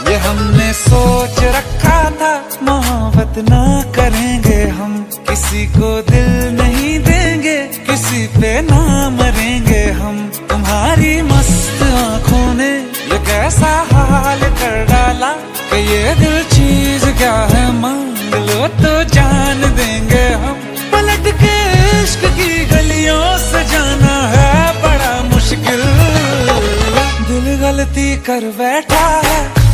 ये हमने सोच रखा था, मोहब्बत ना करेंगे हम, किसी को दिल नहीं देंगे, किसी पे ना मरेंगे हम। तुम्हारी मस्त आंखों ने ये कैसा हाल कर डाला कि ये दिल चीज क्या है, मांग लो तो जान देंगे हम। पलट के इश्क की गलियों से जाना है बड़ा मुश्किल, दिल गलती कर बैठा